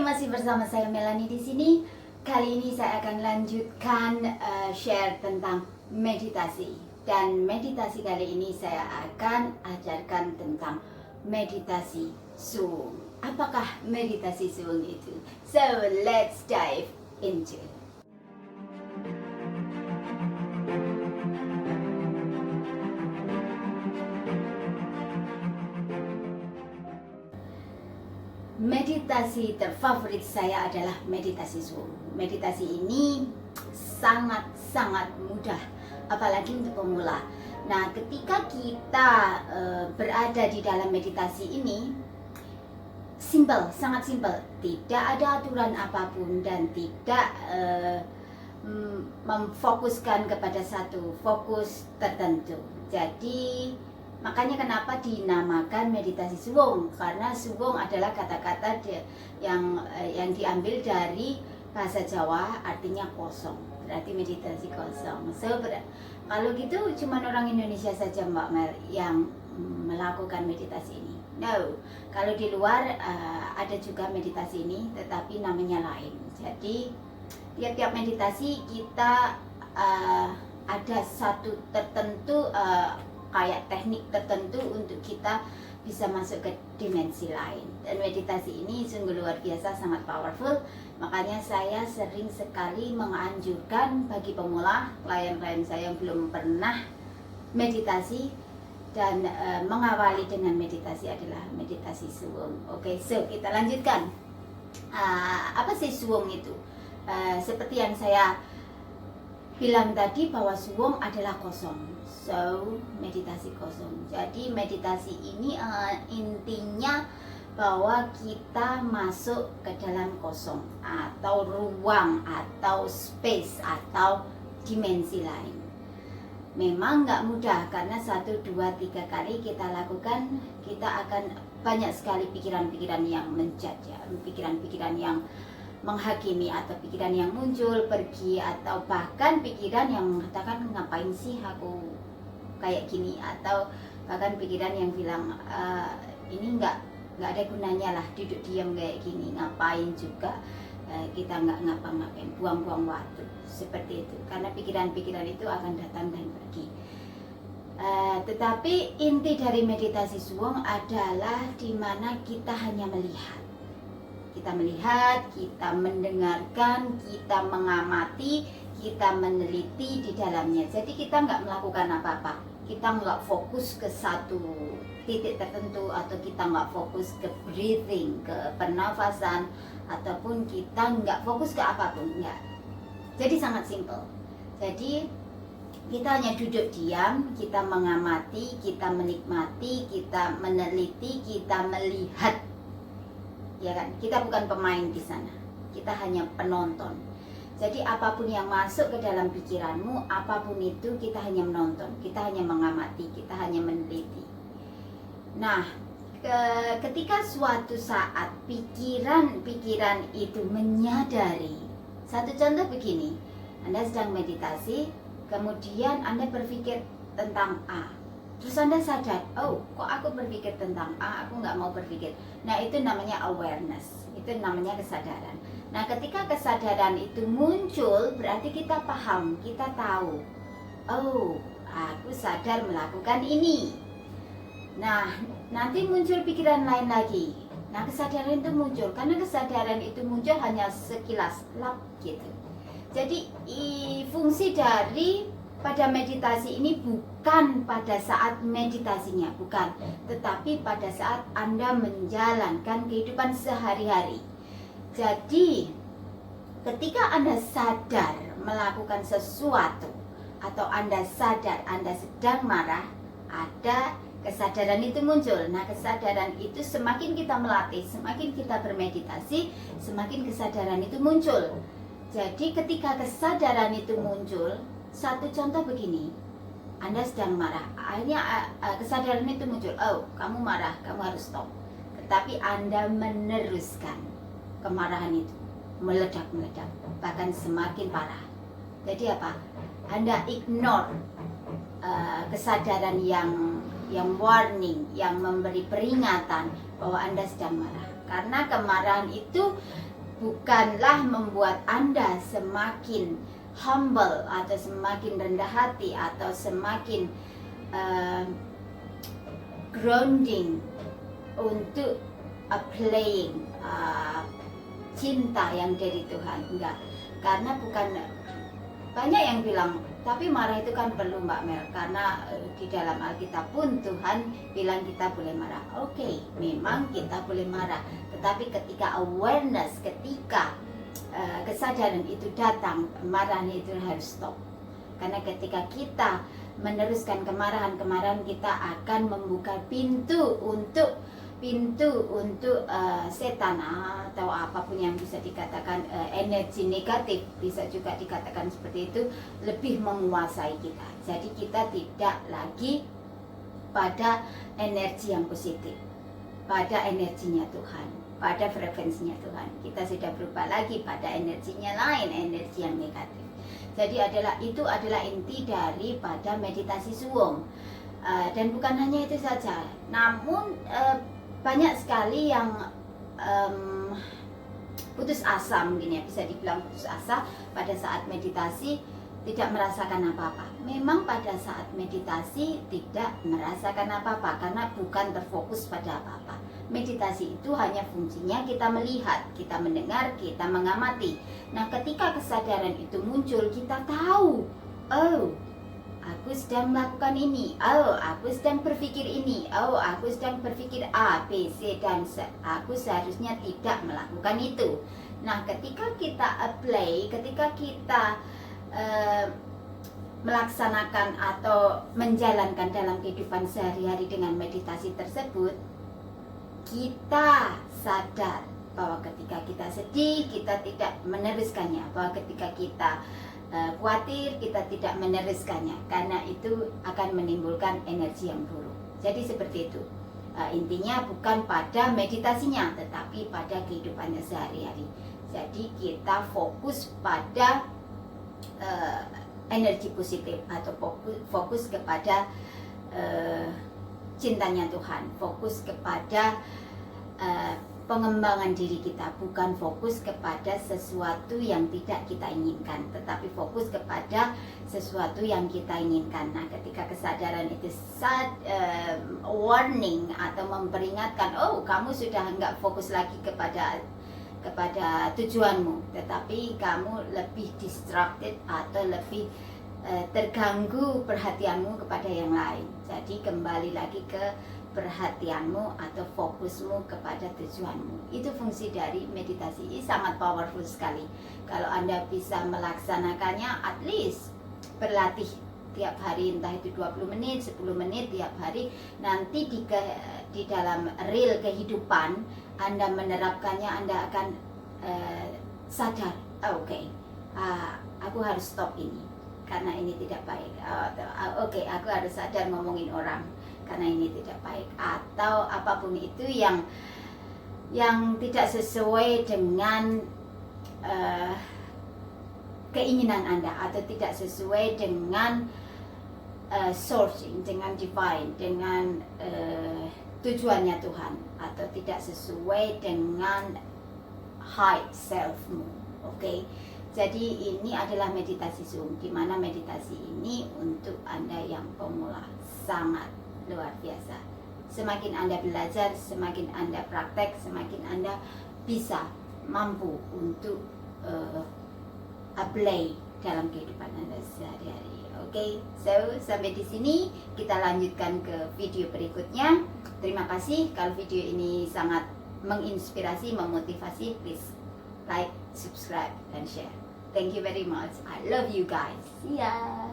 masih bersama saya Melanie di sini. Kali ini saya akan lanjutkan share tentang meditasi. Dan meditasi kali ini saya akan ajarkan tentang meditasi suwung. Apakah meditasi suwung itu? So, let's dive into it. Meditasi terfavorit saya adalah meditasi suwung. Meditasi ini sangat-sangat mudah, apalagi untuk pemula. Nah, ketika kita berada di dalam meditasi ini, sangat simpel, tidak ada aturan apapun dan tidak memfokuskan kepada satu fokus tertentu. Jadi makanya kenapa dinamakan meditasi suwung, karena suwung adalah kata-kata yang diambil dari bahasa Jawa, artinya kosong, berarti meditasi kosong. So, kalau gitu cuma orang Indonesia saja Mbak Mel yang melakukan meditasi ini. No, kalau di luar ada juga meditasi ini, tetapi namanya lain. Jadi tiap-tiap meditasi kita ada satu tertentu kayak teknik tertentu untuk kita bisa masuk ke dimensi lain. Dan meditasi ini sungguh luar biasa, sangat powerful. Makanya saya sering sekali menganjurkan bagi pemula, klien-klien saya yang belum pernah meditasi dan mengawali dengan meditasi adalah meditasi suwung. Oke, so kita lanjutkan. Apa sih suwung itu? Seperti yang saya bilang tadi bahwa suwung adalah kosong. So, meditasi kosong. Jadi meditasi ini intinya bahwa kita masuk ke dalam kosong atau ruang atau space atau dimensi lain. Memang nggak mudah karena 1, 2, 3 kali kita lakukan, kita akan banyak sekali pikiran-pikiran yang menjajah, pikiran-pikiran yang menghakimi atau pikiran yang muncul pergi, atau bahkan pikiran yang mengatakan ngapain sih aku kayak gini, atau bahkan pikiran yang bilang ini nggak ada gunanya lah duduk diam kayak gini, ngapain juga kita nggak ngapa-ngapain, buang-buang waktu, seperti itu. Karena pikiran-pikiran itu akan datang dan pergi. Tetapi inti dari meditasi suwung adalah dimana kita hanya melihat. Kita melihat, kita mendengarkan, kita mengamati, kita meneliti di dalamnya. Jadi kita nggak melakukan apa-apa. Kita nggak fokus ke satu titik tertentu, atau kita nggak fokus ke breathing, ke pernafasan, ataupun kita nggak fokus ke apapun, enggak. Jadi sangat simple. Jadi kita hanya duduk diam, kita mengamati, kita menikmati, kita meneliti, kita melihat. Ya kan? Kita bukan pemain di sana. Kita hanya penonton. Jadi apapun yang masuk ke dalam pikiranmu, apapun itu kita hanya menonton, kita hanya mengamati, kita hanya meneliti. Nah, ketika suatu saat pikiran-pikiran itu menyadari, satu contoh begini, Anda sedang meditasi, kemudian Anda berpikir tentang A, terus Anda sadar, oh kok aku berpikir tentang A, aku nggak mau berpikir. Nah, itu namanya awareness, itu namanya kesadaran. Nah, ketika kesadaran itu muncul, berarti kita paham, kita tahu, oh aku sadar melakukan ini. Nah, nanti muncul pikiran lain lagi. Nah, kesadaran itu muncul, karena kesadaran itu muncul hanya sekilas, lap gitu. Jadi fungsi dari pada meditasi ini bukan pada saat meditasinya, bukan, tetapi pada saat Anda menjalankan kehidupan sehari-hari. Jadi ketika Anda sadar melakukan sesuatu, atau Anda sadar Anda sedang marah, ada kesadaran itu muncul. Nah, kesadaran itu semakin kita melatih, semakin kita bermeditasi, semakin kesadaran itu muncul. Jadi ketika kesadaran itu muncul, satu contoh begini, Anda sedang marah, akhirnya kesadaran itu muncul, oh kamu marah, kamu harus stop. Tetapi Anda meneruskan kemarahan itu, meledak-meledak, bahkan semakin parah. Jadi apa? Anda ignore kesadaran yang warning, yang memberi peringatan bahwa Anda sedang marah. Karena kemarahan itu bukanlah membuat Anda semakin humble atau semakin rendah hati atau semakin grounding untuk playing cinta yang dari Tuhan. Enggak, karena bukan, banyak yang bilang tapi marah itu kan perlu Mbak Mel, karena di dalam Alkitab pun Tuhan bilang kita boleh marah. Oke, memang kita boleh marah, tetapi ketika awareness, ketika kesadaran itu datang, marahnya itu harus stop. Karena ketika kita meneruskan kemarahan kita akan membuka pintu untuk setan atau apapun yang bisa dikatakan energi negatif, bisa juga dikatakan seperti itu, lebih menguasai kita. Jadi kita tidak lagi pada energi yang positif, pada energinya Tuhan, pada frekuensinya Tuhan. Kita sudah berubah lagi pada energinya lain, energi yang negatif. Jadi itu adalah inti daripada meditasi suwung. Dan bukan hanya itu saja, namun banyak sekali yang putus asa, mungkin ya bisa dibilang putus asa pada saat meditasi, tidak merasakan apa-apa. Memang pada saat meditasi tidak merasakan apa-apa karena bukan terfokus pada apa-apa. Meditasi itu hanya fungsinya kita melihat, kita mendengar, kita mengamati. Nah, ketika kesadaran itu muncul, kita tahu, oh, aku sedang melakukan ini, oh, aku sedang berpikir ini, oh, aku sedang berpikir A, B, C, dan Z. Aku seharusnya tidak melakukan itu. Nah, ketika kita apply, ketika kita melaksanakan atau menjalankan dalam kehidupan sehari-hari dengan meditasi tersebut, kita sadar bahwa ketika kita sedih, kita tidak meneruskannya, bahwa ketika kita khawatir, kita tidak meneruskannya, karena itu akan menimbulkan energi yang buruk. Jadi seperti itu. Intinya bukan pada meditasinya, tetapi pada kehidupannya sehari-hari. Jadi kita fokus pada energi positif atau fokus kepada cintanya Tuhan, fokus kepada pengembangan diri kita, bukan fokus kepada sesuatu yang tidak kita inginkan, tetapi fokus kepada sesuatu yang kita inginkan. Nah, ketika kesadaran itu warning atau memperingatkan, oh, kamu sudah enggak fokus lagi kepada tujuanmu, tetapi kamu lebih distracted atau lebih terganggu perhatianmu kepada yang lain. Jadi kembali lagi ke perhatianmu atau fokusmu kepada tujuanmu. Itu fungsi dari meditasi. Ini sangat powerful sekali. Kalau Anda bisa melaksanakannya, at least berlatih tiap hari, entah itu 20 menit, 10 menit tiap hari, nanti di dalam real kehidupan Anda menerapkannya, Anda akan sadar, oke, aku harus stop ini karena ini tidak baik. Oke, aku harus sadar ngomongin orang karena ini tidak baik, atau apapun itu yang tidak sesuai dengan keinginan Anda, atau tidak sesuai dengan sourcing, dengan divine, dengan tujuannya Tuhan, atau tidak sesuai dengan high selfmu. Oke. Jadi ini adalah meditasi Zoom, di mana meditasi ini untuk Anda yang pemula sangat luar biasa. Semakin Anda belajar, semakin Anda praktek, semakin Anda bisa mampu untuk apply dalam kehidupan Anda sehari-hari. Oke, so sampai di sini kita lanjutkan ke video berikutnya. Terima kasih. Kalau video ini sangat menginspirasi, memotivasi, please like, subscribe, dan share. Thank you very much. I love you guys. See ya.